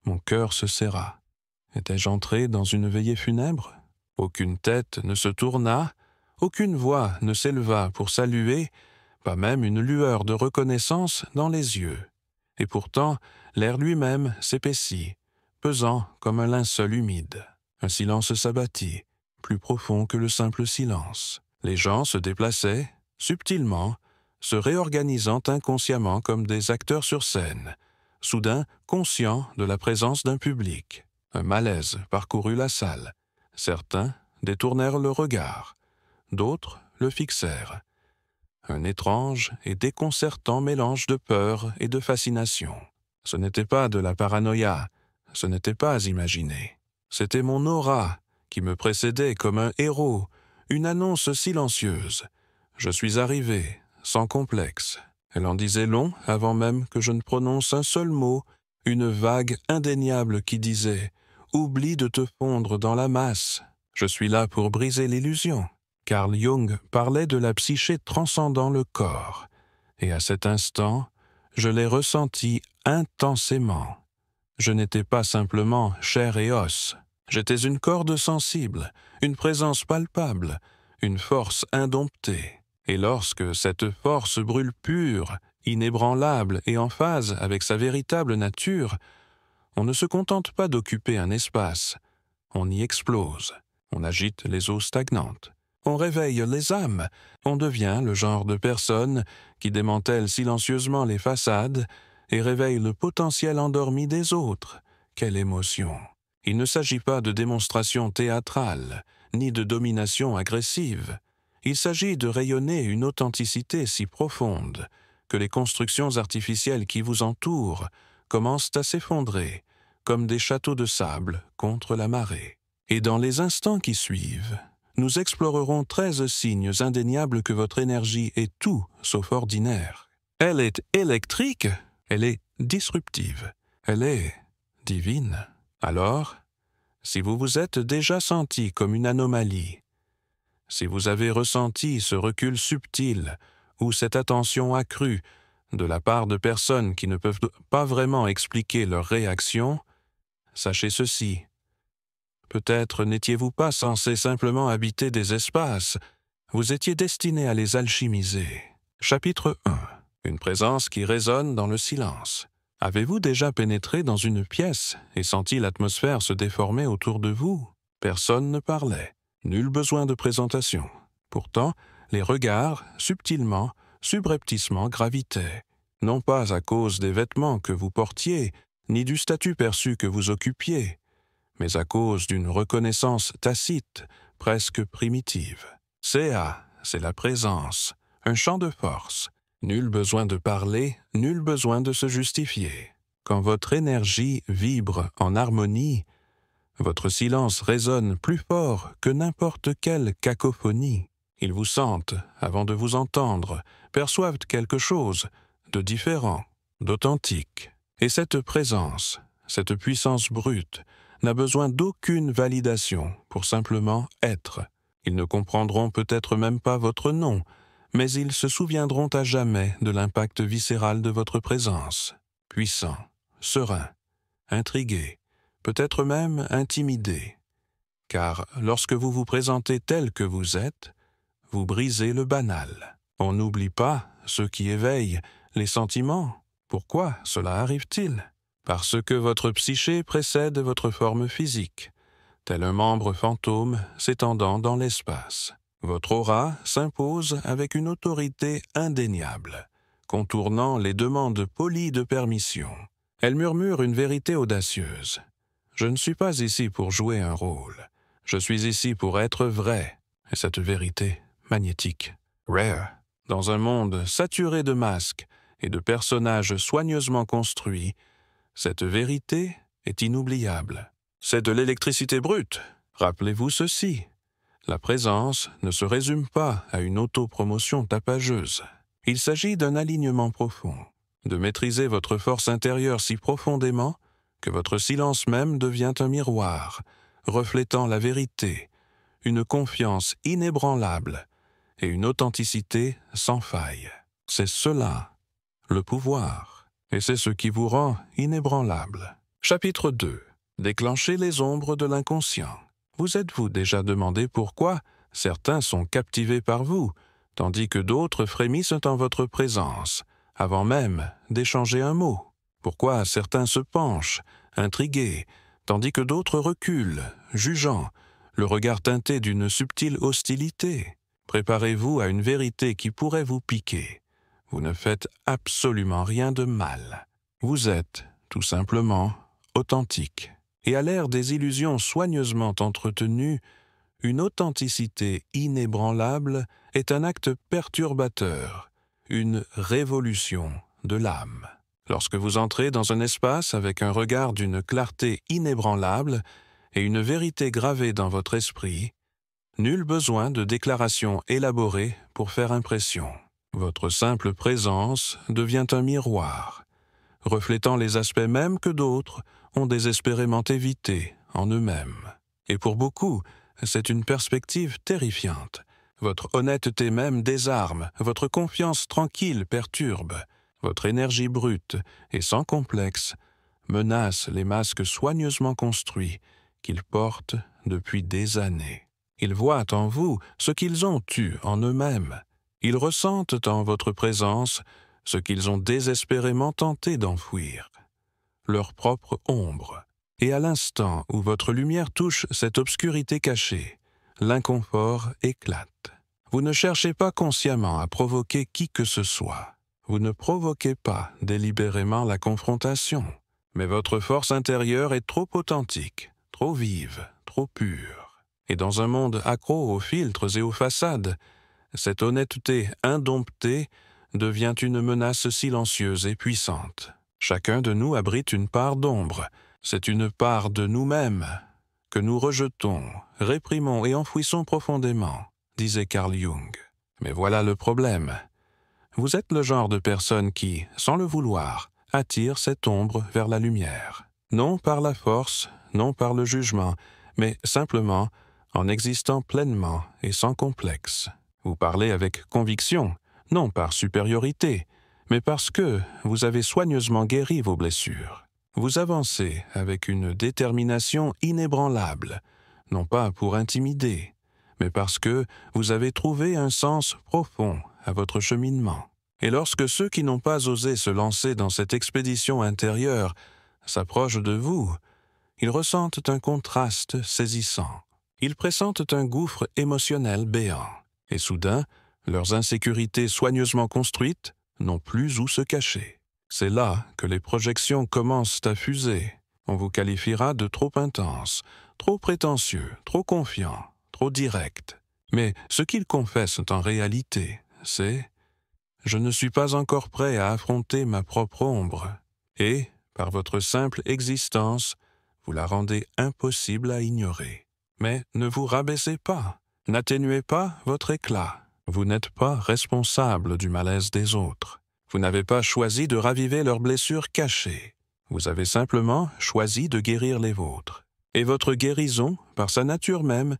Mon cœur se serra. Étais-je entré dans une veillée funèbre? Aucune tête ne se tourna, aucune voix ne s'éleva pour saluer, pas même une lueur de reconnaissance dans les yeux. Et pourtant, l'air lui-même s'épaissit, pesant comme un linceul humide. Un silence s'abattit, plus profond que le simple silence. Les gens se déplaçaient, subtilement, se réorganisant inconsciemment comme des acteurs sur scène, soudain conscients de la présence d'un public. Un malaise parcourut la salle. Certains détournèrent le regard, d'autres le fixèrent. Un étrange et déconcertant mélange de peur et de fascination. Ce n'était pas de la paranoïa, ce n'était pas imaginé. C'était mon aura qui me précédait comme un héros, une annonce silencieuse. Je suis arrivé, sans complexe. Elle en disait long avant même que je ne prononce un seul mot, une vague indéniable qui disait « Oublie de te fondre dans la masse. Je suis là pour briser l'illusion. » Carl Jung parlait de la psyché transcendant le corps, et à cet instant, je l'ai ressenti intensément. Je n'étais pas simplement chair et os, j'étais une corde sensible, une présence palpable, une force indomptée. Et lorsque cette force brûle pure, inébranlable et en phase avec sa véritable nature, on ne se contente pas d'occuper un espace, on y explose, on agite les eaux stagnantes. On réveille les âmes, on devient le genre de personne qui démantèle silencieusement les façades et réveille le potentiel endormi des autres. Quelle émotion! Il ne s'agit pas de démonstration théâtrale, ni de domination agressive. Il s'agit de rayonner une authenticité si profonde que les constructions artificielles qui vous entourent commencent à s'effondrer, comme des châteaux de sable contre la marée. Et dans les instants qui suivent, nous explorerons 13 signes indéniables que votre énergie est tout sauf ordinaire. Elle est électrique, elle est disruptive, elle est divine. Alors, si vous vous êtes déjà senti comme une anomalie, si vous avez ressenti ce recul subtil ou cette attention accrue de la part de personnes qui ne peuvent pas vraiment expliquer leurs réactions, sachez ceci. Peut-être n'étiez-vous pas censé simplement habiter des espaces, vous étiez destiné à les alchimiser. Chapitre 1. Une présence qui résonne dans le silence. Avez-vous déjà pénétré dans une pièce et senti l'atmosphère se déformer autour de vous? Personne ne parlait. Nul besoin de présentation. Pourtant, les regards, subtilement, subrepticement gravitaient. Non pas à cause des vêtements que vous portiez, ni du statut perçu que vous occupiez, mais à cause d'une reconnaissance tacite, presque primitive. C'est la présence, un champ de force. Nul besoin de parler, nul besoin de se justifier. Quand votre énergie vibre en harmonie, votre silence résonne plus fort que n'importe quelle cacophonie. Ils vous sentent, avant de vous entendre, perçoivent quelque chose de différent, d'authentique. Et cette présence, cette puissance brute, n'a besoin d'aucune validation pour simplement être. Ils ne comprendront peut-être même pas votre nom, mais ils se souviendront à jamais de l'impact viscéral de votre présence. Puissant, serein, intrigué, peut-être même intimidé. Car lorsque vous vous présentez tel que vous êtes, vous brisez le banal. On n'oublie pas ceux qui éveillent les sentiments. Pourquoi cela arrive-t-il? Parce que votre psyché précède votre forme physique, tel un membre fantôme s'étendant dans l'espace. Votre aura s'impose avec une autorité indéniable, contournant les demandes polies de permission. Elle murmure une vérité audacieuse. Je ne suis pas ici pour jouer un rôle. Je suis ici pour être vrai, et cette vérité magnétique. Rare, dans un monde saturé de masques et de personnages soigneusement construits, cette vérité est inoubliable. C'est de l'électricité brute. Rappelez-vous ceci. La présence ne se résume pas à une autopromotion tapageuse. Il s'agit d'un alignement profond, de maîtriser votre force intérieure si profondément que votre silence même devient un miroir, reflétant la vérité, une confiance inébranlable et une authenticité sans faille. C'est cela, le pouvoir, et c'est ce qui vous rend inébranlable. Chapitre 2. Déclencher les ombres de l'inconscient. Vous êtes-vous déjà demandé pourquoi certains sont captivés par vous, tandis que d'autres frémissent en votre présence, avant même d'échanger un mot? Pourquoi certains se penchent, intrigués, tandis que d'autres reculent, jugeant, le regard teinté d'une subtile hostilité? Préparez-vous à une vérité qui pourrait vous piquer. Vous ne faites absolument rien de mal. Vous êtes, tout simplement, authentique. Et à l'ère des illusions soigneusement entretenues, une authenticité inébranlable est un acte perturbateur, une révolution de l'âme. Lorsque vous entrez dans un espace avec un regard d'une clarté inébranlable et une vérité gravée dans votre esprit, nul besoin de déclarations élaborées pour faire impression. Votre simple présence devient un miroir, reflétant les aspects mêmes que d'autres ont désespérément évités en eux-mêmes. Et pour beaucoup, c'est une perspective terrifiante. Votre honnêteté même désarme, votre confiance tranquille perturbe, votre énergie brute et sans complexe menace les masques soigneusement construits qu'ils portent depuis des années. Ils voient en vous ce qu'ils ont eu en eux-mêmes. Ils ressentent en votre présence ce qu'ils ont désespérément tenté d'enfouir, leur propre ombre. Et à l'instant où votre lumière touche cette obscurité cachée, l'inconfort éclate. Vous ne cherchez pas consciemment à provoquer qui que ce soit. Vous ne provoquez pas délibérément la confrontation, mais votre force intérieure est trop authentique, trop vive, trop pure. Et dans un monde accro aux filtres et aux façades, cette honnêteté indomptée devient une menace silencieuse et puissante. Chacun de nous abrite une part d'ombre. C'est une part de nous-mêmes que nous rejetons, réprimons et enfouissons profondément, disait Carl Jung. Mais voilà le problème. Vous êtes le genre de personne qui, sans le vouloir, attire cette ombre vers la lumière. Non par la force, non par le jugement, mais simplement en existant pleinement et sans complexe. Vous parlez avec conviction, non par supériorité, mais parce que vous avez soigneusement guéri vos blessures. Vous avancez avec une détermination inébranlable, non pas pour intimider, mais parce que vous avez trouvé un sens profond à votre cheminement. Et lorsque ceux qui n'ont pas osé se lancer dans cette expédition intérieure s'approchent de vous, ils ressentent un contraste saisissant. Ils pressentent un gouffre émotionnel béant. Et soudain, leurs insécurités soigneusement construites n'ont plus où se cacher. C'est là que les projections commencent à fuser. On vous qualifiera de trop intense, trop prétentieux, trop confiant, trop direct. Mais ce qu'ils confessent en réalité, c'est « Je ne suis pas encore prêt à affronter ma propre ombre ». Et, par votre simple existence, vous la rendez impossible à ignorer. Mais ne vous rabaissez pas, n'atténuez pas votre éclat. Vous n'êtes pas responsable du malaise des autres. Vous n'avez pas choisi de raviver leurs blessures cachées. Vous avez simplement choisi de guérir les vôtres. Et votre guérison, par sa nature même,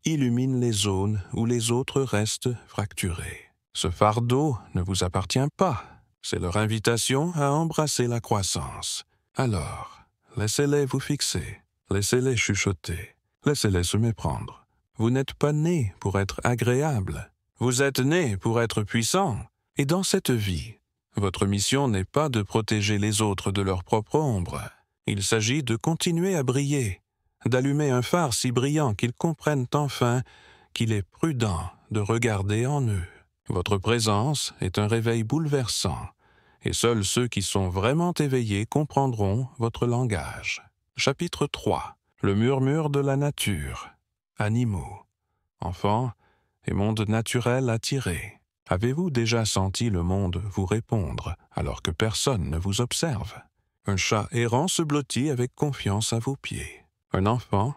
illumine les zones où les autres restent fracturées. Ce fardeau ne vous appartient pas. C'est leur invitation à embrasser la croissance. Alors, laissez-les vous fixer, laissez-les chuchoter, laissez-les se méprendre. Vous n'êtes pas né pour être agréable. Vous êtes né pour être puissant. Et dans cette vie, votre mission n'est pas de protéger les autres de leur propre ombre. Il s'agit de continuer à briller, d'allumer un phare si brillant qu'ils comprennent enfin qu'il est prudent de regarder en eux. Votre présence est un réveil bouleversant, et seuls ceux qui sont vraiment éveillés comprendront votre langage. Chapitre 3. Le murmure de la nature. Animaux. Enfants et monde naturel attiré. Avez-vous déjà senti le monde vous répondre alors que personne ne vous observe? Un chat errant se blottit avec confiance à vos pieds. Un enfant,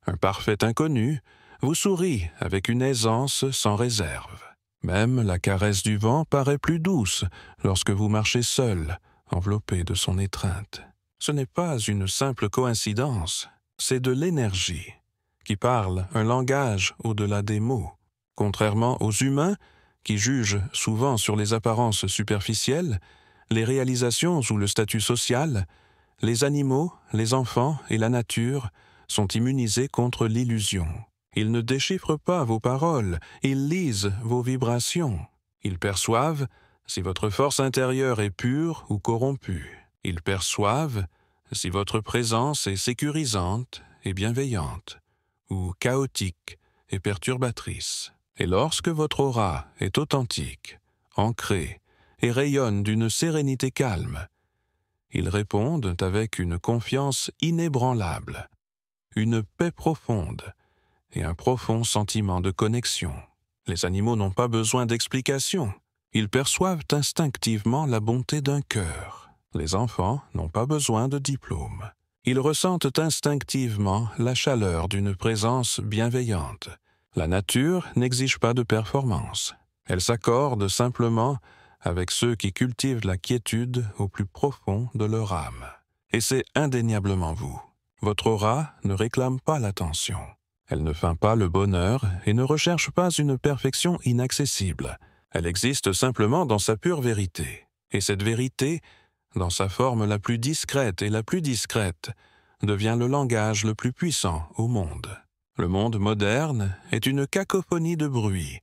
un parfait inconnu, vous sourit avec une aisance sans réserve. Même la caresse du vent paraît plus douce lorsque vous marchez seul, enveloppé de son étreinte. Ce n'est pas une simple coïncidence, c'est de l'énergie, qui parle un langage au-delà des mots. Contrairement aux humains, qui jugent souvent sur les apparences superficielles, les réalisations ou le statut social, Les animaux, les enfants et la nature sont immunisés contre l'illusion. Ils ne déchiffrent pas vos paroles, ils lisent vos vibrations. Ils perçoivent si votre force intérieure est pure ou corrompue. Ils perçoivent si votre présence est sécurisante et bienveillante, ou chaotique et perturbatrice. Et lorsque votre aura est authentique, ancrée et rayonne d'une sérénité calme, ils répondent avec une confiance inébranlable, une paix profonde et un profond sentiment de connexion. Les animaux n'ont pas besoin d'explications. Ils perçoivent instinctivement la bonté d'un cœur. Les enfants n'ont pas besoin de diplôme. Ils ressentent instinctivement la chaleur d'une présence bienveillante. La nature n'exige pas de performance. Elle s'accorde simplement avec ceux qui cultivent la quiétude au plus profond de leur âme. Et c'est indéniablement vous. Votre aura ne réclame pas l'attention. Elle ne feint pas le bonheur et ne recherche pas une perfection inaccessible. Elle existe simplement dans sa pure vérité. Et cette vérité, dans sa forme la plus discrète et la plus discrète, devient le langage le plus puissant au monde. Le monde moderne est une cacophonie de bruit,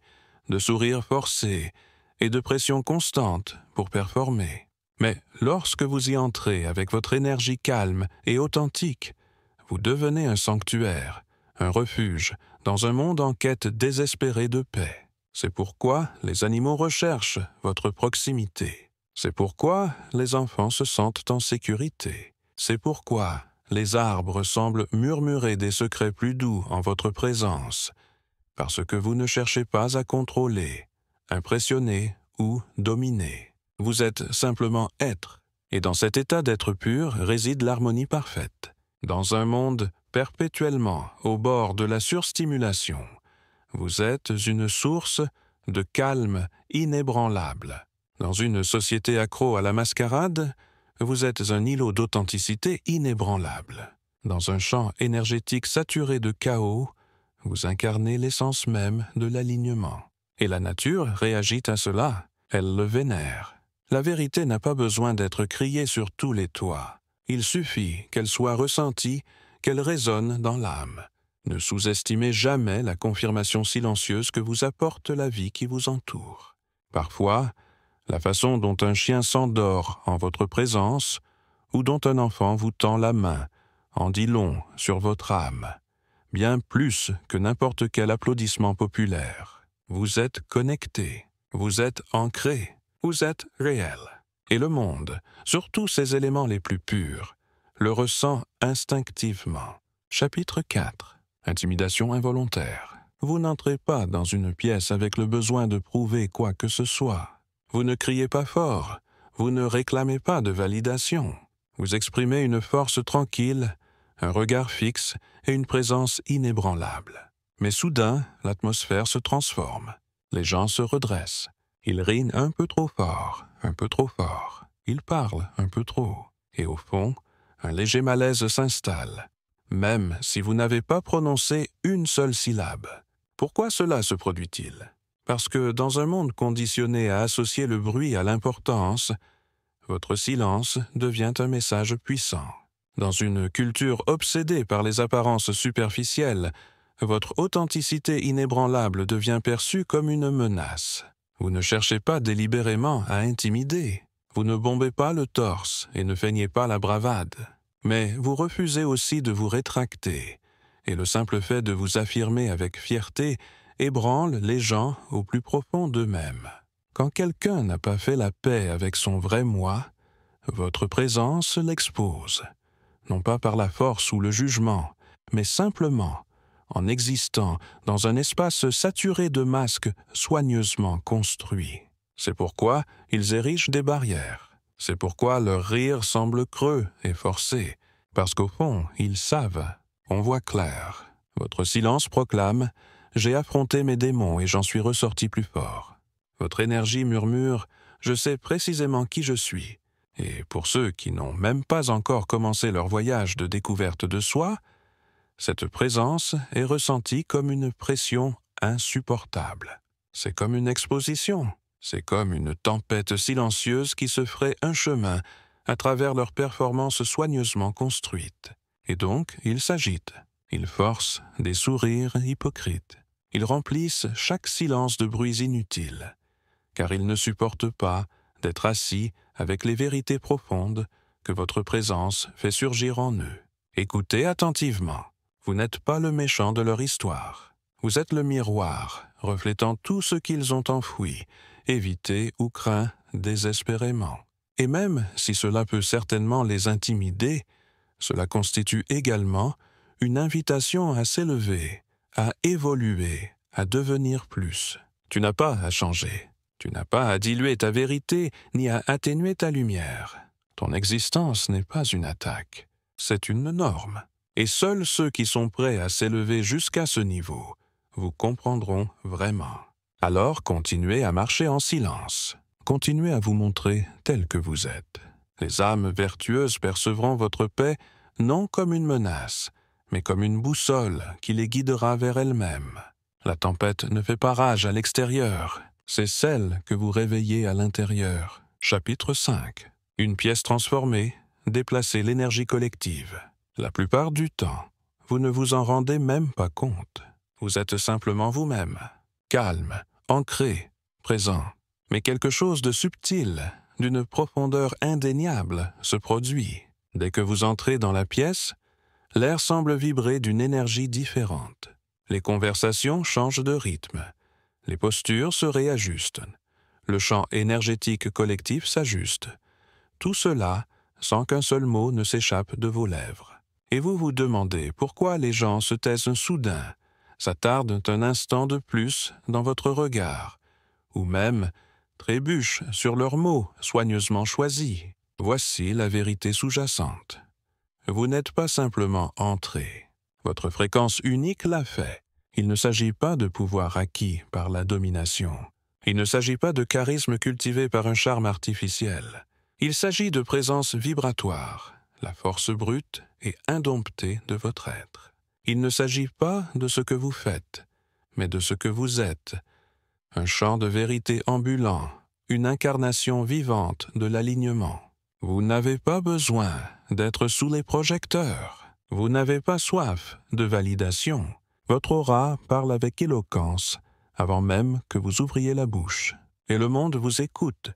de sourires forcés et de pression constante pour performer. Mais lorsque vous y entrez avec votre énergie calme et authentique, vous devenez un sanctuaire, un refuge, dans un monde en quête désespérée de paix. C'est pourquoi les animaux recherchent votre proximité. C'est pourquoi les enfants se sentent en sécurité. C'est pourquoi les arbres semblent murmurer des secrets plus doux en votre présence, parce que vous ne cherchez pas à contrôler, impressionner ou dominer. Vous êtes simplement être, et dans cet état d'être pur réside l'harmonie parfaite. Dans un monde perpétuellement au bord de la surstimulation, vous êtes une source de calme inébranlable. Dans une société accro à la mascarade, vous êtes un îlot d'authenticité inébranlable. Dans un champ énergétique saturé de chaos, vous incarnez l'essence même de l'alignement. Et la nature réagit à cela, elle le vénère. La vérité n'a pas besoin d'être criée sur tous les toits. Il suffit qu'elle soit ressentie, qu'elle résonne dans l'âme. Ne sous-estimez jamais la confirmation silencieuse que vous apporte la vie qui vous entoure. Parfois, la façon dont un chien s'endort en votre présence ou dont un enfant vous tend la main en dit long sur votre âme, bien plus que n'importe quel applaudissement populaire. Vous êtes connecté, vous êtes ancré, vous êtes réel. Et le monde, surtout ses éléments les plus purs, le ressent instinctivement. Chapitre 4. Intimidation involontaire. Vous n'entrez pas dans une pièce avec le besoin de prouver quoi que ce soit. Vous ne criez pas fort, vous ne réclamez pas de validation. Vous exprimez une force tranquille, un regard fixe et une présence inébranlable. Mais soudain, l'atmosphère se transforme. Les gens se redressent. Ils rient un peu trop fort, un peu trop fort. Ils parlent un peu trop. Et au fond, un léger malaise s'installe, même si vous n'avez pas prononcé une seule syllabe. Pourquoi cela se produit-il? Parce que dans un monde conditionné à associer le bruit à l'importance, votre silence devient un message puissant. Dans une culture obsédée par les apparences superficielles, votre authenticité inébranlable devient perçue comme une menace. Vous ne cherchez pas délibérément à intimider. Vous ne bombez pas le torse et ne feignez pas la bravade. Mais vous refusez aussi de vous rétracter, et le simple fait de vous affirmer avec fierté ébranle les gens au plus profond d'eux-mêmes. Quand quelqu'un n'a pas fait la paix avec son vrai moi, votre présence l'expose, non pas par la force ou le jugement, mais simplement en existant dans un espace saturé de masques soigneusement construits. C'est pourquoi ils érigent des barrières. C'est pourquoi leur rire semble creux et forcé, parce qu'au fond, ils savent. On voit clair. Votre silence proclame « J'ai affronté mes démons et j'en suis ressorti plus fort ». Votre énergie murmure « Je sais précisément qui je suis ». Et pour ceux qui n'ont même pas encore commencé leur voyage de découverte de soi, cette présence est ressentie comme une pression insupportable. C'est comme une exposition. C'est comme une tempête silencieuse qui se ferait un chemin à travers leurs performances soigneusement construites. Et donc, ils s'agitent, ils forcent des sourires hypocrites, ils remplissent chaque silence de bruits inutiles, car ils ne supportent pas d'être assis avec les vérités profondes que votre présence fait surgir en eux. Écoutez attentivement. Vous n'êtes pas le méchant de leur histoire. Vous êtes le miroir, reflétant tout ce qu'ils ont enfoui, évité ou craint désespérément. Et même si cela peut certainement les intimider, cela constitue également une invitation à s'élever, à évoluer, à devenir plus. Tu n'as pas à changer. Tu n'as pas à diluer ta vérité ni à atténuer ta lumière. Ton existence n'est pas une attaque, c'est une norme. Et seuls ceux qui sont prêts à s'élever jusqu'à ce niveau vous comprendront vraiment. Alors continuez à marcher en silence. Continuez à vous montrer tel que vous êtes. Les âmes vertueuses percevront votre paix non comme une menace, mais comme une boussole qui les guidera vers elles-mêmes. La tempête ne fait pas rage à l'extérieur, c'est celle que vous réveillez à l'intérieur. Chapitre 5. Une pièce transformée, déplacez l'énergie collective. La plupart du temps, vous ne vous en rendez même pas compte. Vous êtes simplement vous-même, calme, ancré, présent. Mais quelque chose de subtil, d'une profondeur indéniable, se produit. Dès que vous entrez dans la pièce, l'air semble vibrer d'une énergie différente. Les conversations changent de rythme. Les postures se réajustent. Le champ énergétique collectif s'ajuste. Tout cela sans qu'un seul mot ne s'échappe de vos lèvres. Et vous vous demandez pourquoi les gens se taisent soudain, s'attardent un instant de plus dans votre regard, ou même trébuchent sur leurs mots soigneusement choisis. Voici la vérité sous-jacente. Vous n'êtes pas simplement entré. Votre fréquence unique l'a fait. Il ne s'agit pas de pouvoir acquis par la domination. Il ne s'agit pas de charisme cultivé par un charme artificiel. Il s'agit de présence vibratoire, la force brute et indomptée de votre être. Il ne s'agit pas de ce que vous faites, mais de ce que vous êtes. Un champ de vérité ambulant, une incarnation vivante de l'alignement. Vous n'avez pas besoin d'être sous les projecteurs. Vous n'avez pas soif de validation. Votre aura parle avec éloquence avant même que vous ouvriez la bouche. Et le monde vous écoute,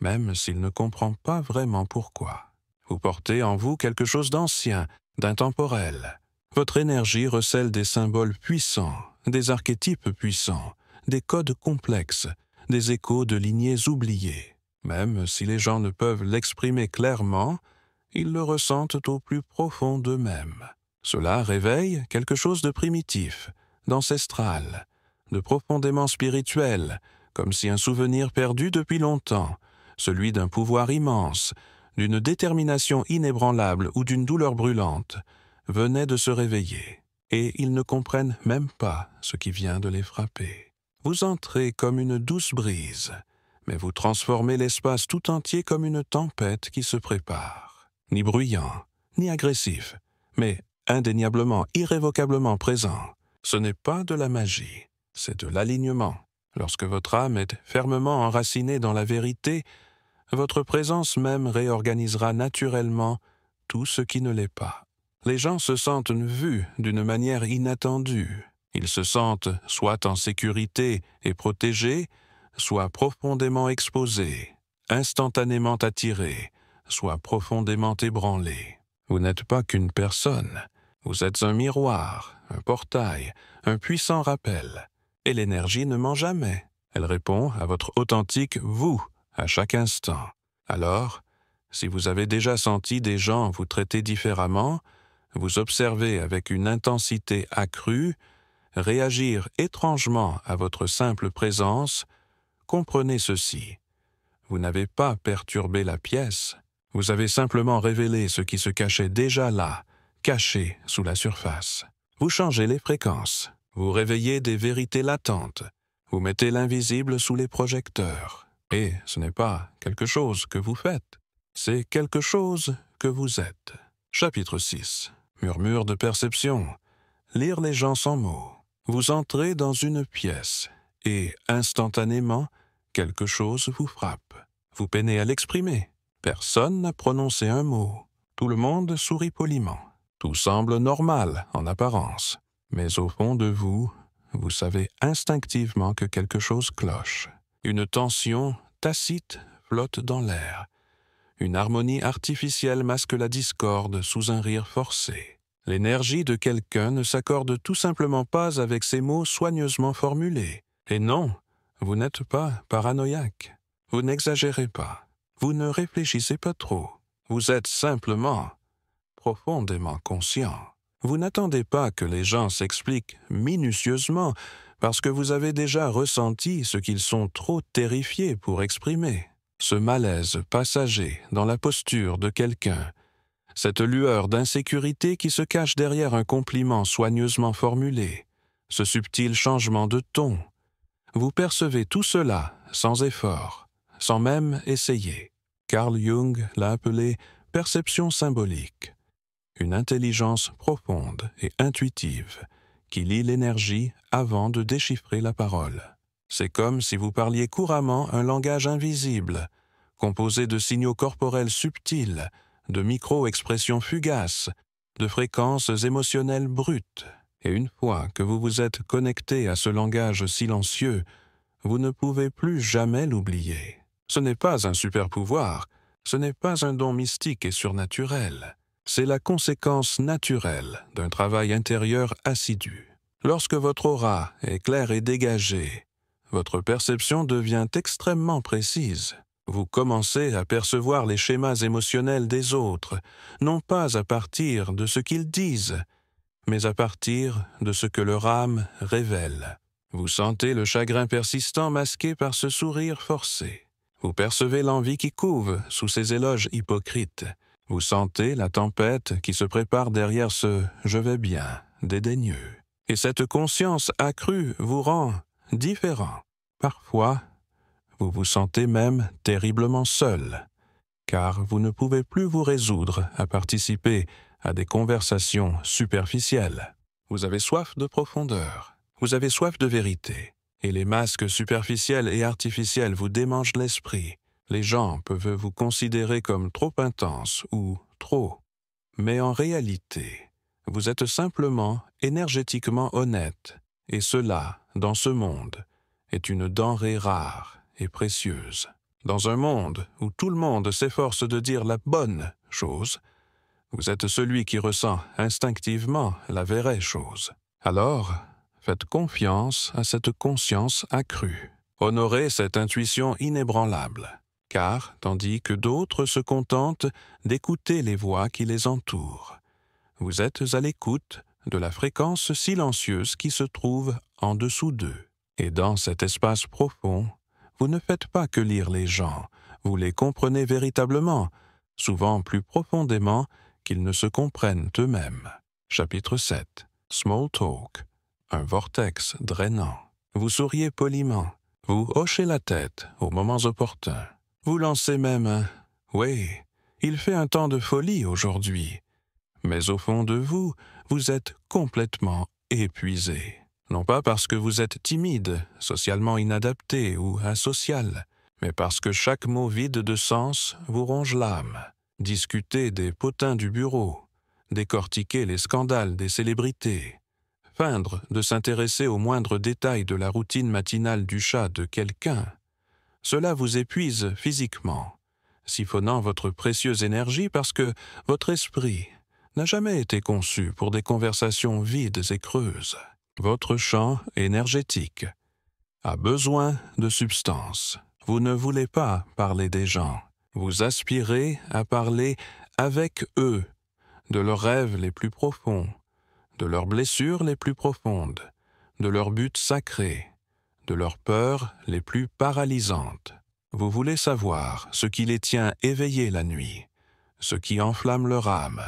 même s'il ne comprend pas vraiment pourquoi. Vous portez en vous quelque chose d'ancien, d'intemporel. Votre énergie recèle des symboles puissants, des archétypes puissants, des codes complexes, des échos de lignées oubliées. Même si les gens ne peuvent l'exprimer clairement, ils le ressentent au plus profond d'eux-mêmes. Cela réveille quelque chose de primitif, d'ancestral, de profondément spirituel, comme si un souvenir perdu depuis longtemps, celui d'un pouvoir immense, d'une détermination inébranlable ou d'une douleur brûlante, venait de se réveiller, et ils ne comprennent même pas ce qui vient de les frapper. Vous entrez comme une douce brise, mais vous transformez l'espace tout entier comme une tempête qui se prépare. Ni bruyant, ni agressif, mais indéniablement, irrévocablement présent. Ce n'est pas de la magie, c'est de l'alignement. Lorsque votre âme est fermement enracinée dans la vérité, votre présence même réorganisera naturellement tout ce qui ne l'est pas. Les gens se sentent vus d'une manière inattendue. Ils se sentent soit en sécurité et protégés, soit profondément exposés, instantanément attirés, soit profondément ébranlés. Vous n'êtes pas qu'une personne, vous êtes un miroir, un portail, un puissant rappel. Et l'énergie ne ment jamais. Elle répond à votre authentique « vous » à chaque instant. Alors, si vous avez déjà senti des gens vous traiter différemment, vous observez avec une intensité accrue, réagir étrangement à votre simple présence, comprenez ceci. Vous n'avez pas perturbé la pièce, vous avez simplement révélé ce qui se cachait déjà là, caché sous la surface. Vous changez les fréquences, vous réveillez des vérités latentes, vous mettez l'invisible sous les projecteurs. Et ce n'est pas quelque chose que vous faites, c'est quelque chose que vous êtes. Chapitre 6. Murmure de perception. Lire les gens sans mots. Vous entrez dans une pièce et, instantanément, quelque chose vous frappe. Vous peinez à l'exprimer. Personne n'a prononcé un mot. Tout le monde sourit poliment. Tout semble normal en apparence. Mais au fond de vous, vous savez instinctivement que quelque chose cloche. Une tension tacite flotte dans l'air. Une harmonie artificielle masque la discorde sous un rire forcé. L'énergie de quelqu'un ne s'accorde tout simplement pas avec ces mots soigneusement formulés. Et non, vous n'êtes pas paranoïaque. Vous n'exagérez pas. Vous ne réfléchissez pas trop. Vous êtes simplement profondément conscient. Vous n'attendez pas que les gens s'expliquent minutieusement parce que vous avez déjà ressenti ce qu'ils sont trop terrifiés pour exprimer. Ce malaise passager dans la posture de quelqu'un, cette lueur d'insécurité qui se cache derrière un compliment soigneusement formulé, ce subtil changement de ton. Vous percevez tout cela sans effort, sans même essayer. Carl Jung l'a appelé « perception symbolique », une intelligence profonde et intuitive qui lit l'énergie avant de déchiffrer la parole. C'est comme si vous parliez couramment un langage invisible, composé de signaux corporels subtils, de micro-expressions fugaces, de fréquences émotionnelles brutes. Et une fois que vous vous êtes connecté à ce langage silencieux, vous ne pouvez plus jamais l'oublier. Ce n'est pas un super-pouvoir, ce n'est pas un don mystique et surnaturel. C'est la conséquence naturelle d'un travail intérieur assidu. Lorsque votre aura est claire et dégagée, votre perception devient extrêmement précise. Vous commencez à percevoir les schémas émotionnels des autres, non pas à partir de ce qu'ils disent, mais à partir de ce que leur âme révèle. Vous sentez le chagrin persistant masqué par ce sourire forcé. Vous percevez l'envie qui couve sous ces éloges hypocrites. Vous sentez la tempête qui se prépare derrière ce « je vais bien » dédaigneux. Et cette conscience accrue vous rend différent. Parfois, vous vous sentez même terriblement seul, car vous ne pouvez plus vous résoudre à participer à des conversations superficielles. Vous avez soif de profondeur, vous avez soif de vérité, et les masques superficiels et artificiels vous démangent l'esprit. Les gens peuvent vous considérer comme trop intense ou trop, mais en réalité, vous êtes simplement énergétiquement honnête, et cela, dans ce monde, est une denrée rare et précieuse. Dans un monde où tout le monde s'efforce de dire la bonne chose, vous êtes celui qui ressent instinctivement la vraie chose. Alors, faites confiance à cette conscience accrue. Honorez cette intuition inébranlable, car, tandis que d'autres se contentent d'écouter les voix qui les entourent, vous êtes à l'écoute de la fréquence silencieuse qui se trouve en dessous d'eux. Et dans cet espace profond, vous ne faites pas que lire les gens, vous les comprenez véritablement, souvent plus profondément qu'ils ne se comprennent eux-mêmes. Chapitre 7. Small Talk. Un vortex drainant. Vous souriez poliment. Vous hochez la tête aux moments opportuns. Vous lancez même un « Oui, il fait un temps de folie aujourd'hui ». Mais au fond de vous, vous êtes complètement épuisé. Non pas parce que vous êtes timide, socialement inadapté ou asocial, mais parce que chaque mot vide de sens vous ronge l'âme. Discuter des potins du bureau, décortiquer les scandales des célébrités, feindre de s'intéresser aux moindres détails de la routine matinale du chat de quelqu'un, cela vous épuise physiquement, siphonnant votre précieuse énergie parce que votre esprit n'a jamais été conçu pour des conversations vides et creuses. Votre champ énergétique a besoin de substance. Vous ne voulez pas parler des gens. Vous aspirez à parler avec eux, de leurs rêves les plus profonds, de leurs blessures les plus profondes, de leurs buts sacrés, de leurs peurs les plus paralysantes. Vous voulez savoir ce qui les tient éveillés la nuit, ce qui enflamme leur âme,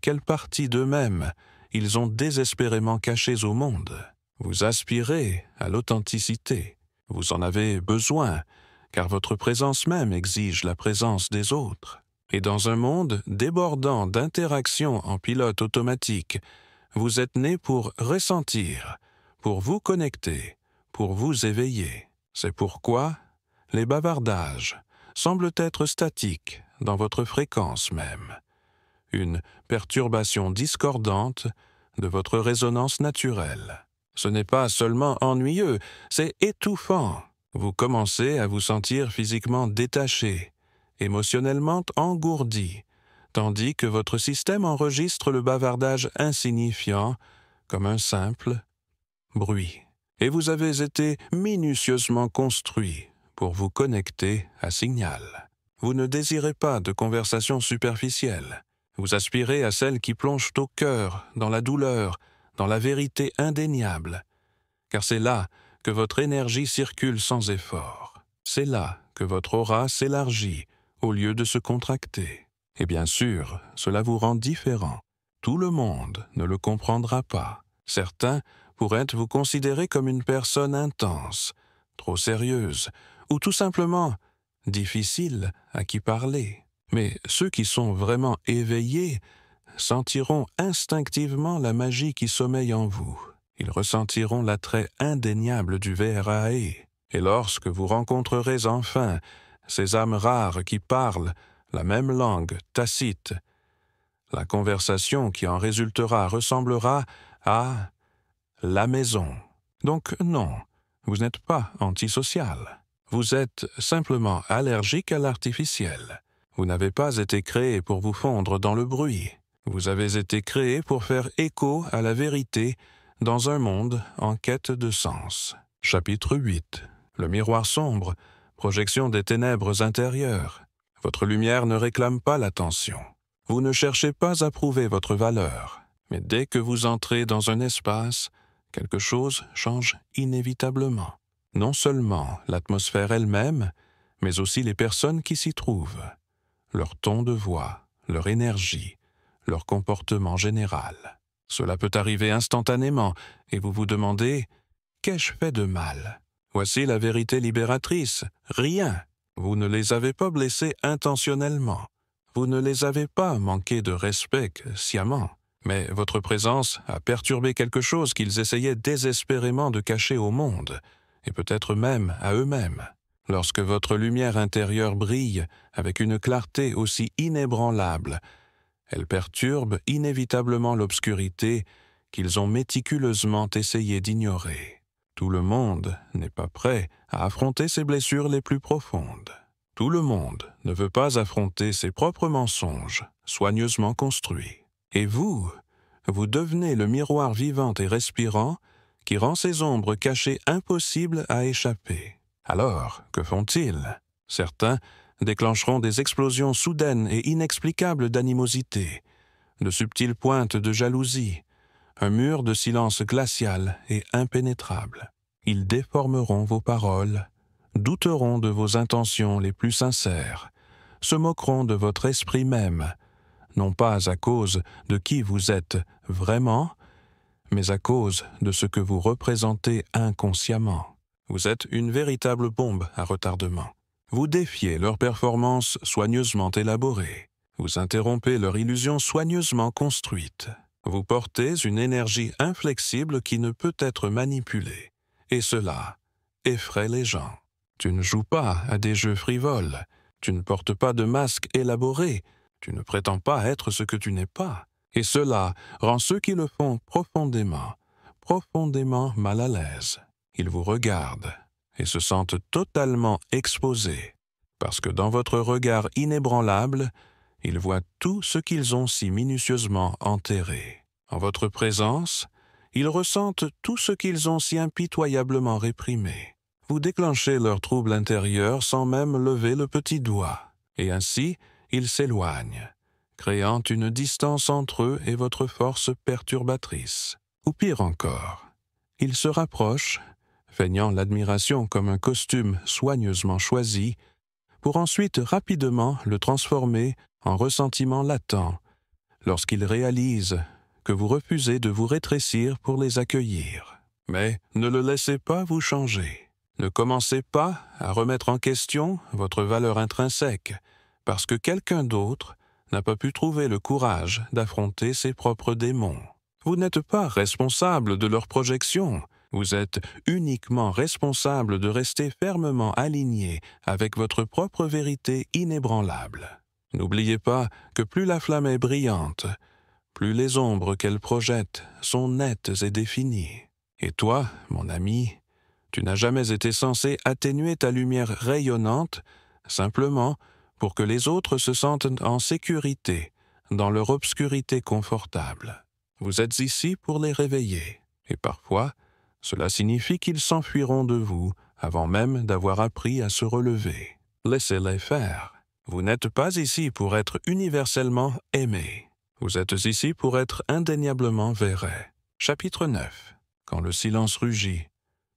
quelle partie d'eux-mêmes ils ont désespérément cachés au monde. Vous aspirez à l'authenticité. Vous en avez besoin, car votre présence même exige la présence des autres. Et dans un monde débordant d'interactions en pilote automatique, vous êtes né pour ressentir, pour vous connecter, pour vous éveiller. C'est pourquoi les bavardages semblent être statiques dans votre fréquence même, une perturbation discordante de votre résonance naturelle. Ce n'est pas seulement ennuyeux, c'est étouffant. Vous commencez à vous sentir physiquement détaché, émotionnellement engourdi, tandis que votre système enregistre le bavardage insignifiant comme un simple bruit. Et vous avez été minutieusement construit pour vous connecter à signal. Vous ne désirez pas de conversation superficielle. Vous aspirez à celles qui plongent au cœur, dans la douleur, dans la vérité indéniable. Car c'est là que votre énergie circule sans effort. C'est là que votre aura s'élargit au lieu de se contracter. Et bien sûr, cela vous rend différent. Tout le monde ne le comprendra pas. Certains pourraient vous considérer comme une personne intense, trop sérieuse, ou tout simplement difficile à qui parler. Mais ceux qui sont vraiment éveillés sentiront instinctivement la magie qui sommeille en vous. Ils ressentiront l'attrait indéniable du VRAE. Et lorsque vous rencontrerez enfin ces âmes rares qui parlent la même langue tacite, la conversation qui en résultera ressemblera à la maison. Donc non, vous n'êtes pas antisocial. Vous êtes simplement allergique à l'artificiel. Vous n'avez pas été créé pour vous fondre dans le bruit. Vous avez été créé pour faire écho à la vérité dans un monde en quête de sens. Chapitre 8. Le miroir sombre, projection des ténèbres intérieures. Votre lumière ne réclame pas l'attention. Vous ne cherchez pas à prouver votre valeur. Mais dès que vous entrez dans un espace, quelque chose change inévitablement. Non seulement l'atmosphère elle-même, mais aussi les personnes qui s'y trouvent. Leur ton de voix, leur énergie, leur comportement général. Cela peut arriver instantanément, et vous vous demandez « Qu'ai-je fait de mal ?» Voici la vérité libératrice. Rien. Vous ne les avez pas blessés intentionnellement. Vous ne les avez pas manqué de respect sciemment. Mais votre présence a perturbé quelque chose qu'ils essayaient désespérément de cacher au monde, et peut-être même à eux-mêmes. Lorsque votre lumière intérieure brille avec une clarté aussi inébranlable, elle perturbe inévitablement l'obscurité qu'ils ont méticuleusement essayé d'ignorer. Tout le monde n'est pas prêt à affronter ses blessures les plus profondes. Tout le monde ne veut pas affronter ses propres mensonges, soigneusement construits. Et vous devenez le miroir vivant et respirant qui rend ces ombres cachées impossibles à échapper. Alors, que font-ils? Certains déclencheront des explosions soudaines et inexplicables d'animosité, de subtiles pointes de jalousie, un mur de silence glacial et impénétrable. Ils déformeront vos paroles, douteront de vos intentions les plus sincères, se moqueront de votre esprit même, non pas à cause de qui vous êtes vraiment, mais à cause de ce que vous représentez inconsciemment. Vous êtes une véritable bombe à retardement. Vous défiez leurs performances soigneusement élaborées. Vous interrompez leur illusion soigneusement construite. Vous portez une énergie inflexible qui ne peut être manipulée. Et cela effraie les gens. Tu ne joues pas à des jeux frivoles. Tu ne portes pas de masque élaboré. Tu ne prétends pas être ce que tu n'es pas. Et cela rend ceux qui le font profondément mal à l'aise. Ils vous regardent et se sentent totalement exposés, parce que dans votre regard inébranlable, ils voient tout ce qu'ils ont si minutieusement enterré. En votre présence, ils ressentent tout ce qu'ils ont si impitoyablement réprimé. Vous déclenchez leur trouble intérieur sans même lever le petit doigt, et ainsi ils s'éloignent, créant une distance entre eux et votre force perturbatrice. Ou pire encore, ils se rapprochent, feignant l'admiration comme un costume soigneusement choisi, pour ensuite rapidement le transformer en ressentiment latent, lorsqu'ils réalisent que vous refusez de vous rétrécir pour les accueillir. Mais ne le laissez pas vous changer. Ne commencez pas à remettre en question votre valeur intrinsèque, parce que quelqu'un d'autre n'a pas pu trouver le courage d'affronter ses propres démons. Vous n'êtes pas responsable de leur projection. Vous êtes uniquement responsable de rester fermement aligné avec votre propre vérité inébranlable. N'oubliez pas que plus la flamme est brillante, plus les ombres qu'elle projette sont nettes et définies. Et toi, mon ami, tu n'as jamais été censé atténuer ta lumière rayonnante simplement pour que les autres se sentent en sécurité dans leur obscurité confortable. Vous êtes ici pour les réveiller, et parfois, cela signifie qu'ils s'enfuiront de vous avant même d'avoir appris à se relever. Laissez-les faire. Vous n'êtes pas ici pour être universellement aimé. Vous êtes ici pour être indéniablement vrai. Chapitre 9. Quand le silence rugit,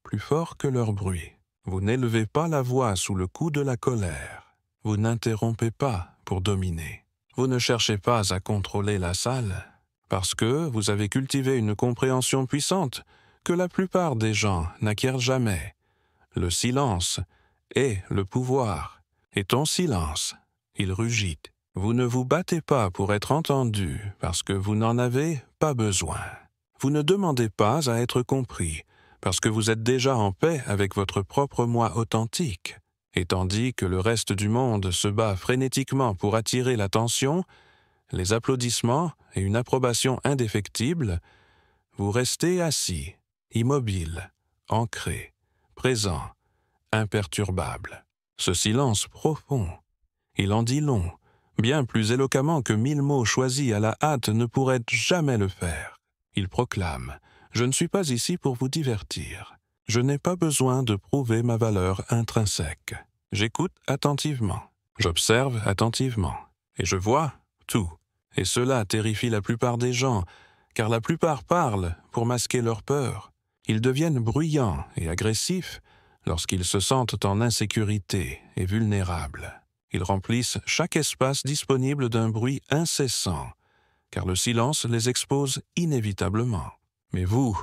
plus fort que leur bruit. Vous n'élevez pas la voix sous le coup de la colère. Vous n'interrompez pas pour dominer. Vous ne cherchez pas à contrôler la salle, parce que vous avez cultivé une compréhension puissante que la plupart des gens n'acquièrent jamais. Le silence est le pouvoir, et ton silence, il rugit. Vous ne vous battez pas pour être entendu parce que vous n'en avez pas besoin. Vous ne demandez pas à être compris parce que vous êtes déjà en paix avec votre propre moi authentique. Et tandis que le reste du monde se bat frénétiquement pour attirer l'attention, les applaudissements et une approbation indéfectible, vous restez assis, immobile, ancré, présent, imperturbable. Ce silence profond, il en dit long, bien plus éloquemment que 1000 mots choisis à la hâte ne pourraient jamais le faire. Il proclame « Je ne suis pas ici pour vous divertir. Je n'ai pas besoin de prouver ma valeur intrinsèque. J'écoute attentivement, j'observe attentivement, et je vois tout. Et cela terrifie la plupart des gens, car la plupart parlent pour masquer leur peur. Ils deviennent bruyants et agressifs lorsqu'ils se sentent en insécurité et vulnérables. Ils remplissent chaque espace disponible d'un bruit incessant, car le silence les expose inévitablement. Mais vous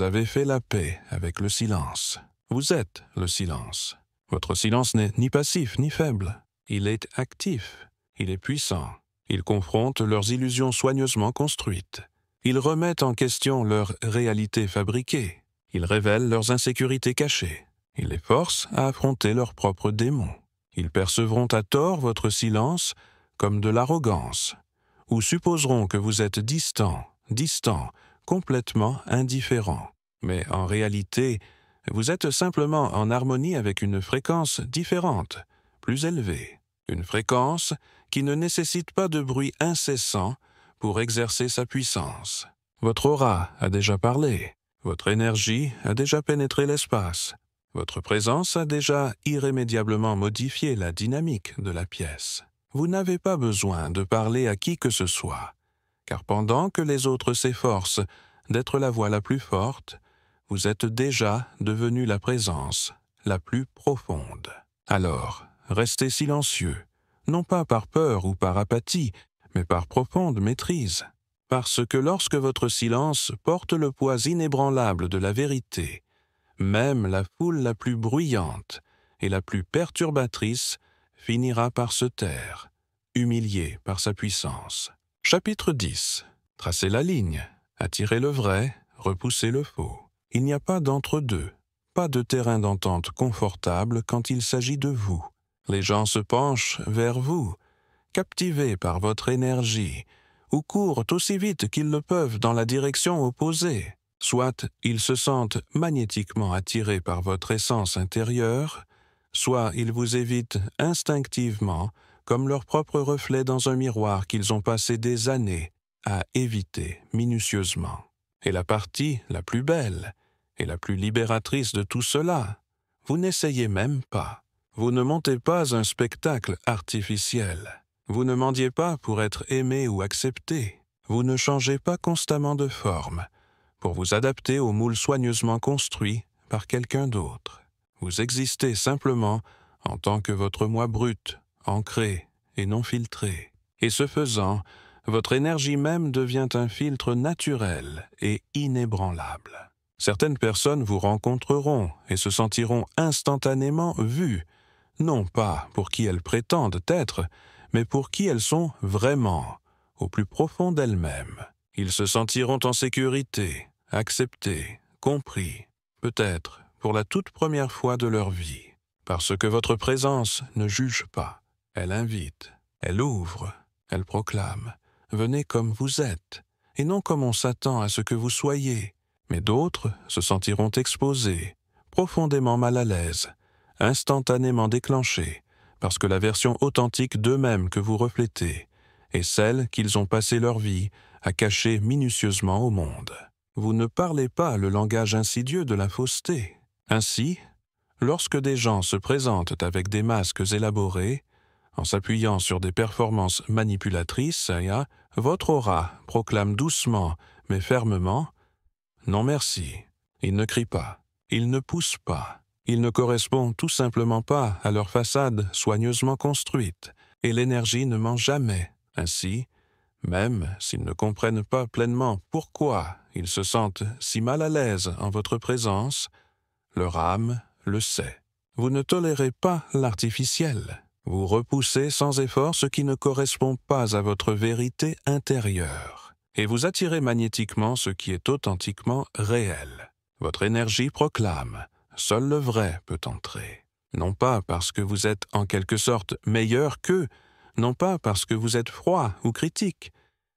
avez fait la paix avec le silence. Vous êtes le silence. Votre silence n'est ni passif ni faible. Il est actif, il est puissant. Il confronte leurs illusions soigneusement construites. Il remet en question leur réalité fabriquée. Il révèle leurs insécurités cachées. Il les force à affronter leurs propres démons. Ils percevront à tort votre silence comme de l'arrogance, ou supposeront que vous êtes distant, complètement indifférent. Mais en réalité, vous êtes simplement en harmonie avec une fréquence différente, plus élevée. Une fréquence qui ne nécessite pas de bruit incessant pour exercer sa puissance. Votre aura a déjà parlé, votre énergie a déjà pénétré l'espace, votre présence a déjà irrémédiablement modifié la dynamique de la pièce. Vous n'avez pas besoin de parler à qui que ce soit, car pendant que les autres s'efforcent d'être la voix la plus forte, vous êtes déjà devenu la présence la plus profonde. Alors, restez silencieux, non pas par peur ou par apathie, mais par profonde maîtrise. Parce que lorsque votre silence porte le poids inébranlable de la vérité, même la foule la plus bruyante et la plus perturbatrice finira par se taire, humiliée par sa puissance. Chapitre 10. Tracez la ligne, attirez le vrai, repoussez le faux. Il n'y a pas d'entre-deux, pas de terrain d'entente confortable quand il s'agit de vous. Les gens se penchent vers vous, captivés par votre énergie, ou courent aussi vite qu'ils le peuvent dans la direction opposée. Soit ils se sentent magnétiquement attirés par votre essence intérieure, soit ils vous évitent instinctivement comme leur propre reflet dans un miroir qu'ils ont passé des années à éviter minutieusement. Et la partie la plus belle et la plus libératrice de tout cela, vous n'essayez même pas. Vous ne montez pas un spectacle artificiel. Vous ne mendiez pas pour être aimé ou accepté. Vous ne changez pas constamment de forme pour vous adapter au moule soigneusement construit par quelqu'un d'autre. Vous existez simplement en tant que votre moi brut, ancré et non filtré. Et ce faisant, votre énergie même devient un filtre naturel et inébranlable. Certaines personnes vous rencontreront et se sentiront instantanément vues, non pas pour qui elles prétendent être, mais pour qui elles sont vraiment, au plus profond d'elles-mêmes. Ils se sentiront en sécurité, acceptés, compris, peut-être pour la toute première fois de leur vie, parce que votre présence ne juge pas, elle invite, Elle ouvre, elle proclame « Venez comme vous êtes, et non comme on s'attend à ce que vous soyez ». Mais d'autres se sentiront exposés, profondément mal à l'aise, instantanément déclenchés, parce que la version authentique d'eux-mêmes que vous reflétez est celle qu'ils ont passé leur vie à cacher minutieusement au monde. Vous ne parlez pas le langage insidieux de la fausseté. Ainsi, lorsque des gens se présentent avec des masques élaborés, en s'appuyant sur des performances manipulatrices, votre aura proclame doucement mais fermement « Non merci ». Ils ne crient pas, ils ne poussent pas, ils ne correspondent tout simplement pas à leur façade soigneusement construite, et l'énergie ne ment jamais. Ainsi, même s'ils ne comprennent pas pleinement pourquoi ils se sentent si mal à l'aise en votre présence, leur âme le sait. Vous ne tolérez pas l'artificiel. Vous repoussez sans effort ce qui ne correspond pas à votre vérité intérieure. Et vous attirez magnétiquement ce qui est authentiquement réel. Votre énergie proclame « Seul le vrai peut entrer ». Non pas parce que vous êtes en quelque sorte meilleur qu'eux, non pas parce que vous êtes froid ou critique,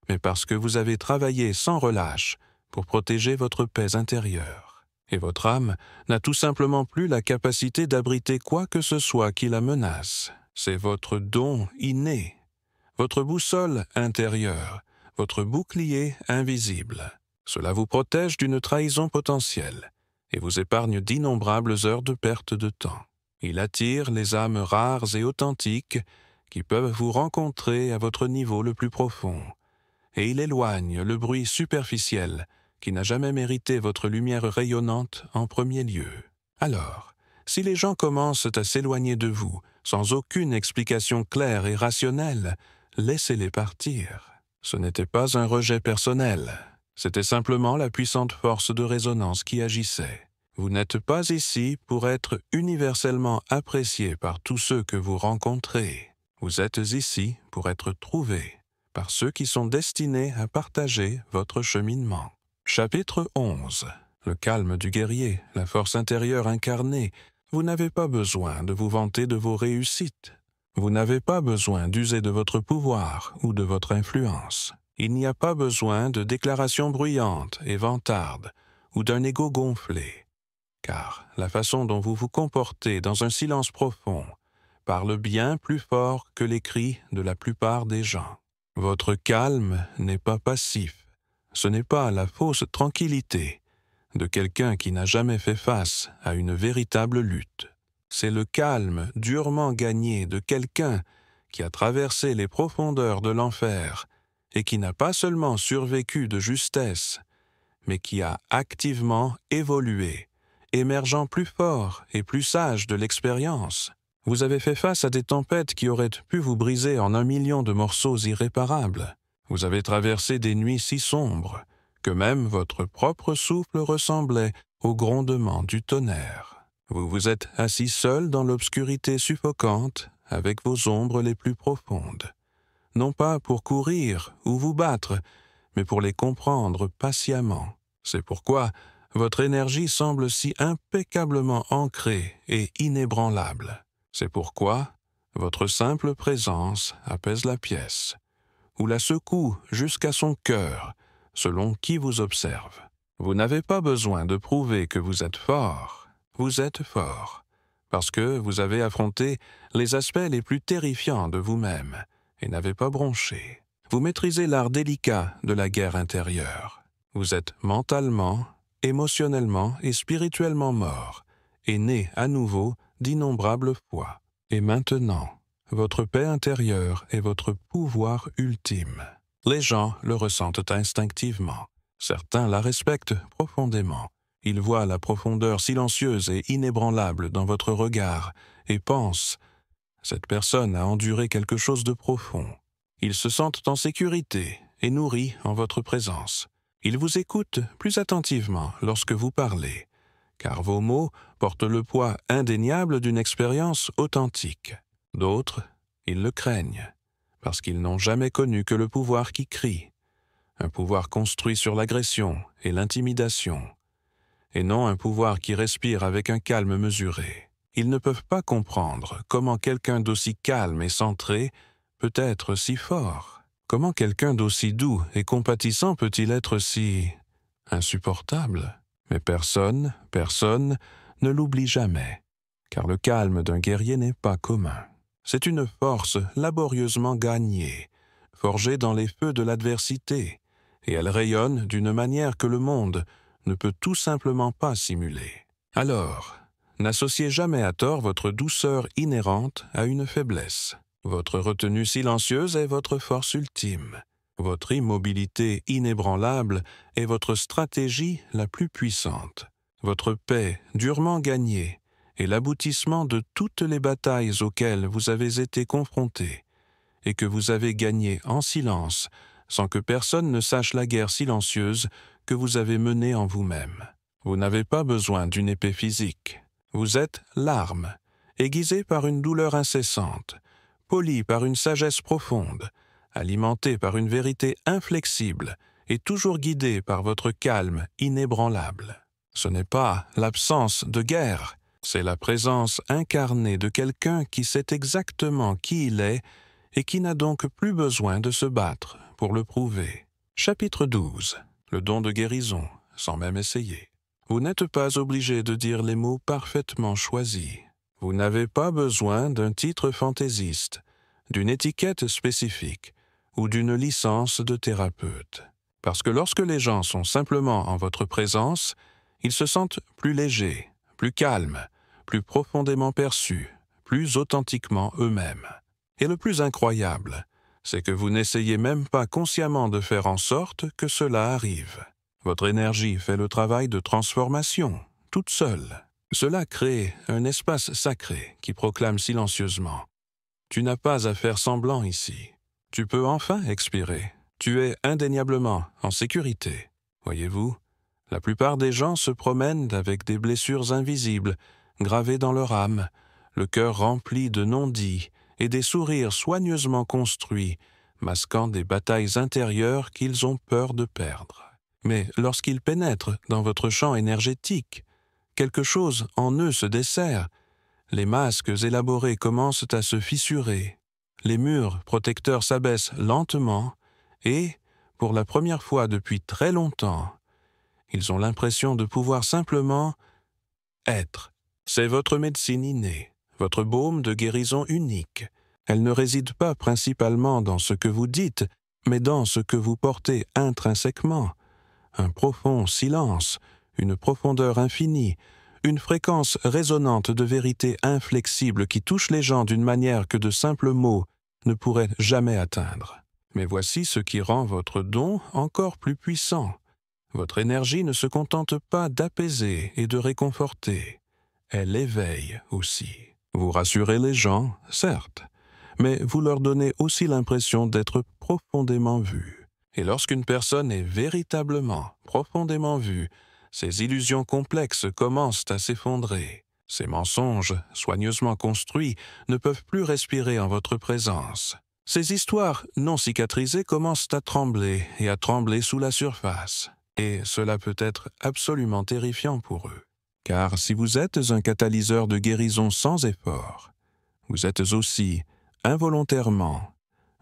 mais parce que vous avez travaillé sans relâche pour protéger votre paix intérieure. Et votre âme n'a tout simplement plus la capacité d'abriter quoi que ce soit qui la menace. C'est votre don inné, votre boussole intérieure, votre bouclier invisible. Cela vous protège d'une trahison potentielle et vous épargne d'innombrables heures de perte de temps. Il attire les âmes rares et authentiques qui peuvent vous rencontrer à votre niveau le plus profond, et il éloigne le bruit superficiel qui n'a jamais mérité votre lumière rayonnante en premier lieu. Alors, si les gens commencent à s'éloigner de vous sans aucune explication claire et rationnelle, laissez-les partir. Ce n'était pas un rejet personnel, c'était simplement la puissante force de résonance qui agissait. Vous n'êtes pas ici pour être universellement apprécié par tous ceux que vous rencontrez. Vous êtes ici pour être trouvé par ceux qui sont destinés à partager votre cheminement. Chapitre 11. Le calme du guerrier, la force intérieure incarnée. Vous n'avez pas besoin de vous vanter de vos réussites. Vous n'avez pas besoin d'user de votre pouvoir ou de votre influence. Il n'y a pas besoin de déclarations bruyantes et vantardes ou d'un ego gonflé. Car la façon dont vous vous comportez dans un silence profond parle bien plus fort que les cris de la plupart des gens. Votre calme n'est pas passif. Ce n'est pas la fausse tranquillité de quelqu'un qui n'a jamais fait face à une véritable lutte. C'est le calme durement gagné de quelqu'un qui a traversé les profondeurs de l'enfer et qui n'a pas seulement survécu de justesse, mais qui a activement évolué, émergeant plus fort et plus sage de l'expérience. Vous avez fait face à des tempêtes qui auraient pu vous briser en 1 million de morceaux irréparables. Vous avez traversé des nuits si sombres que même votre propre souffle ressemblait au grondement du tonnerre. Vous vous êtes assis seul dans l'obscurité suffocante avec vos ombres les plus profondes, non pas pour courir ou vous battre, mais pour les comprendre patiemment. C'est pourquoi votre énergie semble si impeccablement ancrée et inébranlable. C'est pourquoi votre simple présence apaise la pièce, ou la secoue jusqu'à son cœur, selon qui vous observe. Vous n'avez pas besoin de prouver que vous êtes fort. Vous êtes fort, parce que vous avez affronté les aspects les plus terrifiants de vous-même et n'avez pas bronché. Vous maîtrisez l'art délicat de la guerre intérieure. Vous êtes mentalement, émotionnellement et spirituellement mort, et né à nouveau d'innombrables fois. Et maintenant, votre paix intérieure est votre pouvoir ultime. Les gens le ressentent instinctivement. Certains la respectent profondément. Ils voient la profondeur silencieuse et inébranlable dans votre regard et pensent « Cette personne a enduré quelque chose de profond ». Ils se sentent en sécurité et nourris en votre présence. Ils vous écoutent plus attentivement lorsque vous parlez, car vos mots portent le poids indéniable d'une expérience authentique. D'autres, ils le craignent, parce qu'ils n'ont jamais connu que le pouvoir qui crie, un pouvoir construit sur l'agression et l'intimidation, et non un pouvoir qui respire avec un calme mesuré. Ils ne peuvent pas comprendre comment quelqu'un d'aussi calme et centré peut être si fort? Comment quelqu'un d'aussi doux et compatissant peut-il être si insupportable? Mais personne ne l'oublie jamais, car le calme d'un guerrier n'est pas commun. C'est une force laborieusement gagnée, forgée dans les feux de l'adversité, et elle rayonne d'une manière que le monde ne peut tout simplement pas simuler. Alors, n'associez jamais à tort votre douceur inhérente à une faiblesse. Votre retenue silencieuse est votre force ultime. Votre immobilité inébranlable est votre stratégie la plus puissante. Votre paix durement gagnée est l'aboutissement de toutes les batailles auxquelles vous avez été confrontés et que vous avez gagnées en silence, sans que personne ne sache la guerre silencieuse que vous avez menée en vous-même. Vous n'avez pas besoin d'une épée physique. Vous êtes l'arme, aiguisée par une douleur incessante, polie par une sagesse profonde, alimentée par une vérité inflexible et toujours guidée par votre calme inébranlable. Ce n'est pas l'absence de guerre, c'est la présence incarnée de quelqu'un qui sait exactement qui il est et qui n'a donc plus besoin de se battre pour le prouver. Chapitre 12. Le don de guérison, sans même essayer. Vous n'êtes pas obligé de dire les mots parfaitement choisis. Vous n'avez pas besoin d'un titre fantaisiste, d'une étiquette spécifique ou d'une licence de thérapeute. Parce que lorsque les gens sont simplement en votre présence, ils se sentent plus légers, plus calmes, plus profondément perçus, plus authentiquement eux-mêmes. Et le plus incroyable, c'est que vous n'essayez même pas consciemment de faire en sorte que cela arrive. Votre énergie fait le travail de transformation, toute seule. Cela crée un espace sacré qui proclame silencieusement « Tu n'as pas à faire semblant ici. Tu peux enfin expirer. Tu es indéniablement en sécurité. » Voyez-vous, la plupart des gens se promènent avec des blessures invisibles, gravées dans leur âme, le cœur rempli de non-dits et des sourires soigneusement construits, masquant des batailles intérieures qu'ils ont peur de perdre. Mais lorsqu'ils pénètrent dans votre champ énergétique, quelque chose en eux se desserre, les masques élaborés commencent à se fissurer, les murs protecteurs s'abaissent lentement et, pour la première fois depuis très longtemps, ils ont l'impression de pouvoir simplement être. C'est votre médecine innée, votre baume de guérison unique. Elle ne réside pas principalement dans ce que vous dites, mais dans ce que vous portez intrinsèquement. Un profond silence, une profondeur infinie, une fréquence résonante de vérité inflexible qui touche les gens d'une manière que de simples mots ne pourraient jamais atteindre. Mais voici ce qui rend votre don encore plus puissant. Votre énergie ne se contente pas d'apaiser et de réconforter. Elle éveille aussi. Vous rassurez les gens, certes, mais vous leur donnez aussi l'impression d'être profondément vus. Et lorsqu'une personne est véritablement, profondément vue, ses illusions complexes commencent à s'effondrer. Ces mensonges, soigneusement construits, ne peuvent plus respirer en votre présence. Ces histoires non cicatrisées commencent à trembler et à trembler sous la surface. Et cela peut être absolument terrifiant pour eux. Car si vous êtes un catalyseur de guérison sans effort, vous êtes aussi, involontairement,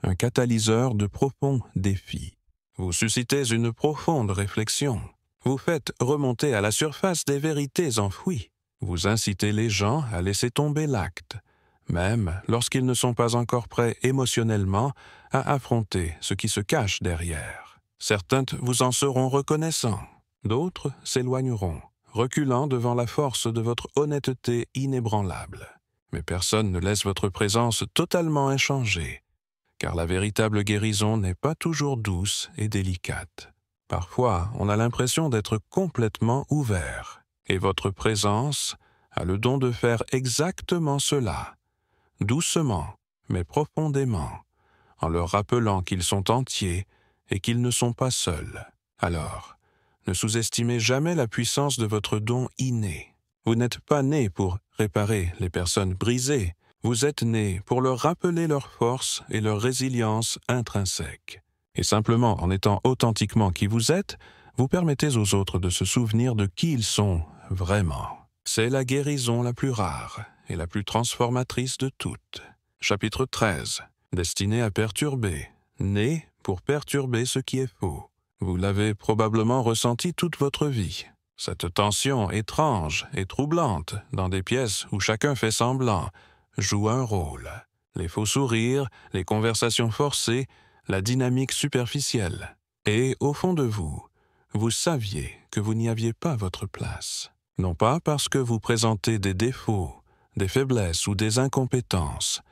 un catalyseur de profonds défis. Vous suscitez une profonde réflexion. Vous faites remonter à la surface des vérités enfouies. Vous incitez les gens à laisser tomber l'acte, même lorsqu'ils ne sont pas encore prêts émotionnellement à affronter ce qui se cache derrière. Certains vous en seront reconnaissants, d'autres s'éloigneront, reculant devant la force de votre honnêteté inébranlable. Mais personne ne laisse votre présence totalement inchangée, car la véritable guérison n'est pas toujours douce et délicate. Parfois, on a l'impression d'être complètement ouvert, et votre présence a le don de faire exactement cela, doucement, mais profondément, en leur rappelant qu'ils sont entiers et qu'ils ne sont pas seuls. Alors, ne sous-estimez jamais la puissance de votre don inné. Vous n'êtes pas né pour réparer les personnes brisées, vous êtes né pour leur rappeler leur force et leur résilience intrinsèque. Et simplement en étant authentiquement qui vous êtes, vous permettez aux autres de se souvenir de qui ils sont vraiment. C'est la guérison la plus rare et la plus transformatrice de toutes. Chapitre 13. destiné à perturber, né pour perturber ce qui est faux. Vous l'avez probablement ressenti toute votre vie. Cette tension étrange et troublante dans des pièces où chacun fait semblant joue un rôle. Les faux sourires, les conversations forcées, la dynamique superficielle. Et au fond de vous, vous saviez que vous n'y aviez pas votre place. Non pas parce que vous présentez des défauts, des faiblesses ou des incompétences,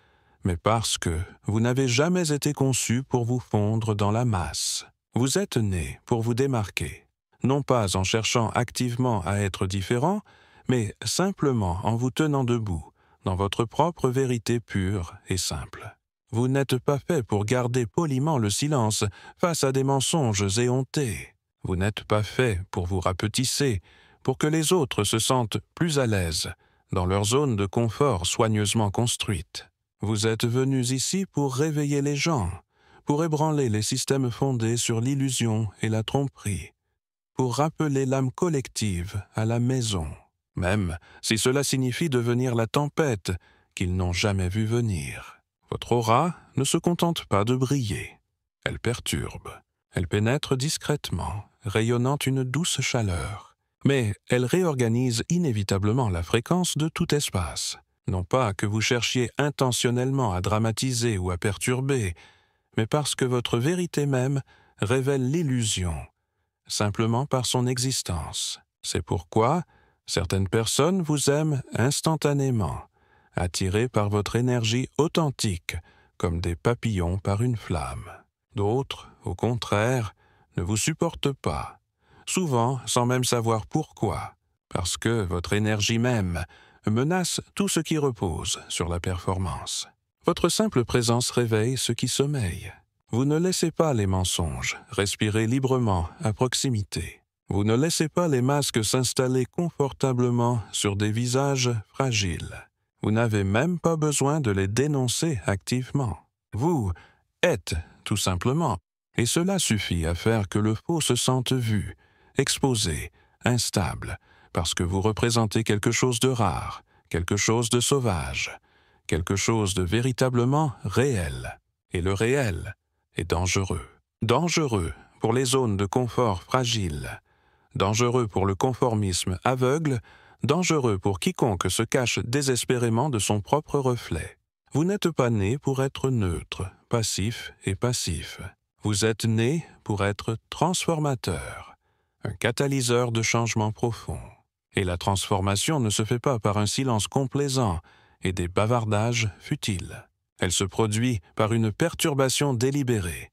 mais parce que vous n'avez jamais été conçu pour vous fondre dans la masse. Vous êtes né pour vous démarquer, non pas en cherchant activement à être différent, mais simplement en vous tenant debout, dans votre propre vérité pure et simple. Vous n'êtes pas fait pour garder poliment le silence face à des mensonges éhontés. Vous n'êtes pas fait pour vous rapetisser, pour que les autres se sentent plus à l'aise, dans leur zone de confort soigneusement construite. Vous êtes venus ici pour réveiller les gens, pour ébranler les systèmes fondés sur l'illusion et la tromperie, pour rappeler l'âme collective à la maison, même si cela signifie devenir la tempête qu'ils n'ont jamais vue venir. Votre aura ne se contente pas de briller, elle perturbe, elle pénètre discrètement, rayonnant une douce chaleur, mais elle réorganise inévitablement la fréquence de tout espace. Non pas que vous cherchiez intentionnellement à dramatiser ou à perturber, mais parce que votre vérité même révèle l'illusion, simplement par son existence. C'est pourquoi certaines personnes vous aiment instantanément, attirées par votre énergie authentique, comme des papillons par une flamme. D'autres, au contraire, ne vous supportent pas, souvent sans même savoir pourquoi, parce que votre énergie même menace tout ce qui repose sur la performance. Votre simple présence réveille ce qui sommeille. Vous ne laissez pas les mensonges respirer librement à proximité. Vous ne laissez pas les masques s'installer confortablement sur des visages fragiles. Vous n'avez même pas besoin de les dénoncer activement. Vous êtes, tout simplement, et cela suffit à faire que le faux se sente vu, exposé, instable, parce que vous représentez quelque chose de rare, quelque chose de sauvage, quelque chose de véritablement réel. Et le réel est dangereux. Dangereux pour les zones de confort fragiles, dangereux pour le conformisme aveugle, dangereux pour quiconque se cache désespérément de son propre reflet. Vous n'êtes pas né pour être neutre, passif et passif. Vous êtes né pour être transformateur, un catalyseur de changement profond. Et la transformation ne se fait pas par un silence complaisant et des bavardages futiles. Elle se produit par une perturbation délibérée,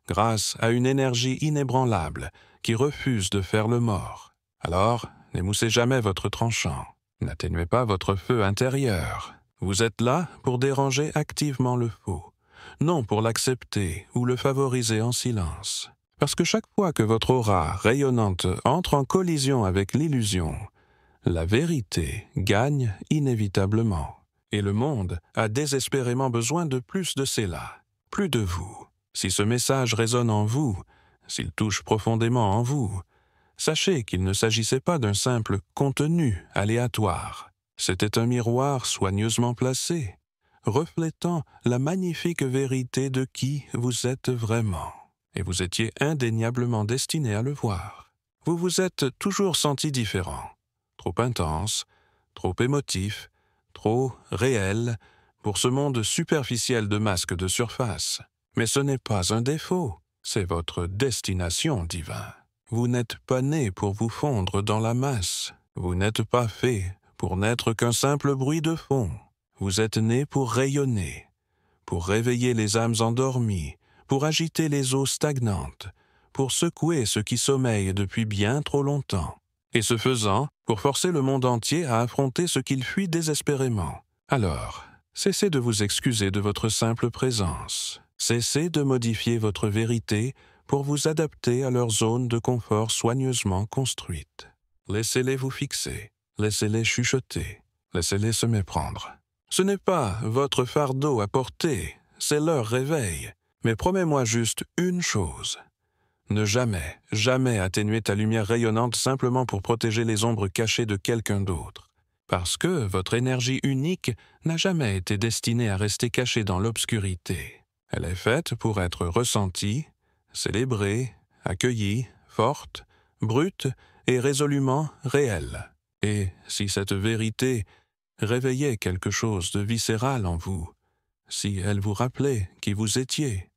grâce à une énergie inébranlable qui refuse de faire le mort. Alors, n'émoussez jamais votre tranchant, n'atténuez pas votre feu intérieur. Vous êtes là pour déranger activement le faux, non pour l'accepter ou le favoriser en silence. Parce que chaque fois que votre aura rayonnante entre en collision avec l'illusion, la vérité gagne inévitablement. Et le monde a désespérément besoin de plus de cela, plus de vous. Si ce message résonne en vous, s'il touche profondément en vous, sachez qu'il ne s'agissait pas d'un simple contenu aléatoire. C'était un miroir soigneusement placé, reflétant la magnifique vérité de qui vous êtes vraiment. Et vous étiez indéniablement destiné à le voir. Vous vous êtes toujours senti différent. Trop intense, trop émotif, trop réel pour ce monde superficiel de masques de surface. Mais ce n'est pas un défaut, c'est votre destination, divin. Vous n'êtes pas né pour vous fondre dans la masse. Vous n'êtes pas fait pour n'être qu'un simple bruit de fond. Vous êtes né pour rayonner, pour réveiller les âmes endormies, pour agiter les eaux stagnantes, pour secouer ce qui sommeille depuis bien trop longtemps. Et ce faisant, pour forcer le monde entier à affronter ce qu'il fuit désespérément. Alors, cessez de vous excuser de votre simple présence. Cessez de modifier votre vérité pour vous adapter à leur zone de confort soigneusement construite. Laissez-les vous fixer, laissez-les chuchoter, laissez-les se méprendre. Ce n'est pas votre fardeau à porter, c'est leur réveil. Mais promets-moi juste une chose. Ne jamais, jamais atténuer ta lumière rayonnante simplement pour protéger les ombres cachées de quelqu'un d'autre. Parce que votre énergie unique n'a jamais été destinée à rester cachée dans l'obscurité. Elle est faite pour être ressentie, célébrée, accueillie, forte, brute et résolument réelle. Et si cette vérité réveillait quelque chose de viscéral en vous, si elle vous rappelait qui vous étiez,